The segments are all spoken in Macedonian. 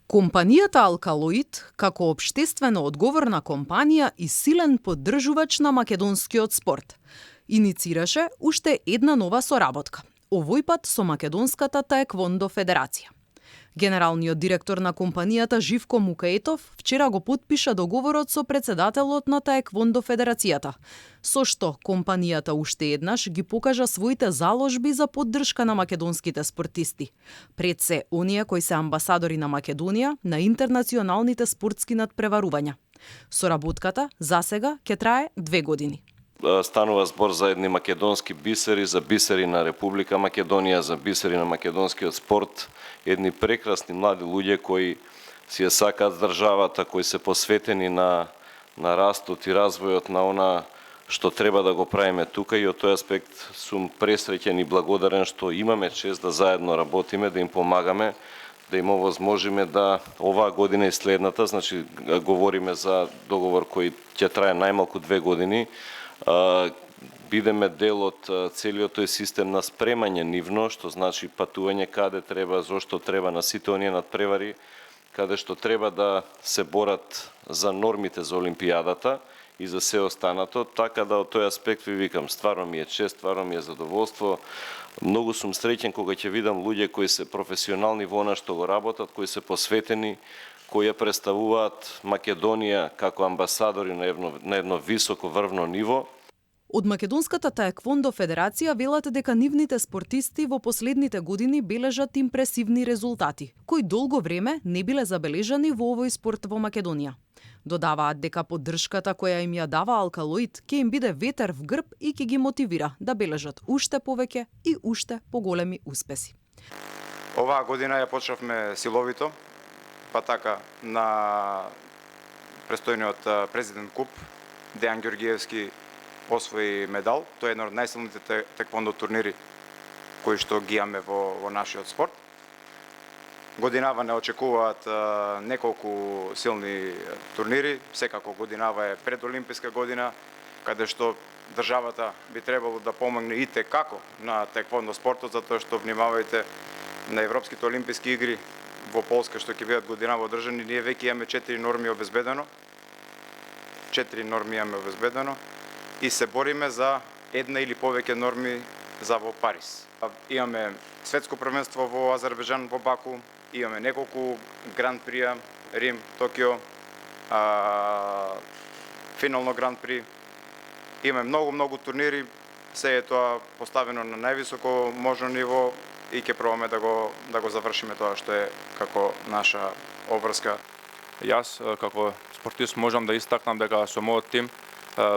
Компанијата Алкалоид, како општествено одговорна компанија и силен поддржувач на македонскиот спорт, иницираше уште една нова соработка, овој пат со Македонската таеквондо федерација. Генералниот директор на компанијата Живко Мукаетов вчера го потпиша договорот со председателот на Таеквондо федерацијата, со што компанијата уште еднаш ги покажа своите заложби за поддршка на македонските спортисти, пред се оние кои се амбасадори на Македонија на интернационалните спортски надпреварувања. Соработката засега ќе трае 2 години. Станува збор за едни македонски бисери, за бисери на Република Македонија, за бисери на македонскиот спорт, едни прекрасни млади луѓе кои си ја сакаат државата, кои се посветени на растот и развојот на она што треба да го правиме тука, и од тој аспект сум пресреќен и благодарен што имаме чест да заедно работиме, да им помагаме, да им овозможиме да оваа година и следната, значи говориме за договор кој ќе трае најмалку 2 години, бидеме дел од целиот тој систем на спремање нивно, што значи патување каде треба, зошто треба, на сите оние надпревари, каде што треба да се борат за нормите за Олимпијадата и за се останато, така да од тој аспект ви викам, стварно ми е чест, стварно ми е задоволство. Многу сум среќен кога ќе видам луѓе кои се професионални во она што го работат, кои се посветени, кои ја представуваат Македонија како амбасадори на едно високо врвно ниво. Од Македонската таеквондо федерација велат дека нивните спортисти во последните години бележат импресивни резултати, кои долго време не биле забележани во овој спорт во Македонија. Додаваат дека поддршката која им ја дава Алкалоид ќе им биде ветер в грб и ќе ги мотивира да бележат уште повеќе и уште поголеми успеси. Оваа година ја почнавме силовито, па така на престојниот президент куп Дејан Ѓоргиевски освои медал. Тоа е едно од најсилните таеквондо турнири кои што ги имаме во нашиот спорт. Годинава не очекуваат неколку силни турнири. Секако годинава е предолимписка година, каде што државата би требало да помогне и како на таеквондо спортот, затоа што внимавајте на Европските олимписки игри во Полска што ќе бидат годинава одржани, ние веќе имаме 4 норми обезбедено. 4 норми имаме обезбедено и се бориме за една или повеќе норми за во Париз. Имаме светско првенство во Азербејџан, во Баку, имаме неколку Гран Прија, Рим, Токио, финално Гран При. Имаме многу турнири, се е тоа поставено на највисоко можно ниво и ќе пробаме да го завршиме тоа што е како наша обврска. Јас како спортист можам да истакнам дека со мојот тим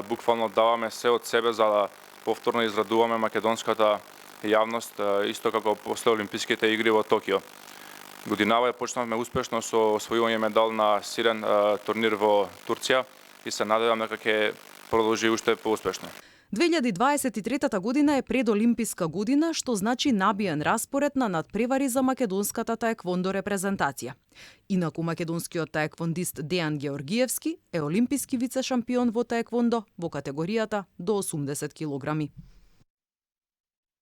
буквално даваме се од себе за да повторно израдуваме македонската јавност, исто како после Олимписките игри во Токио. Годинава ја почнавме успешно со освојување медал на силен турнир во Турција и се надевам дека ќе продолжи уште поуспешно. 2023 година е предолимписка година, што значи набиен распоред на надпревари за македонската таеквондо репрезентација. Инаку македонскиот таеквондист Дејан Ѓоргиевски е олимписки вице-шампион во таеквондо во категоријата до 80 килограми.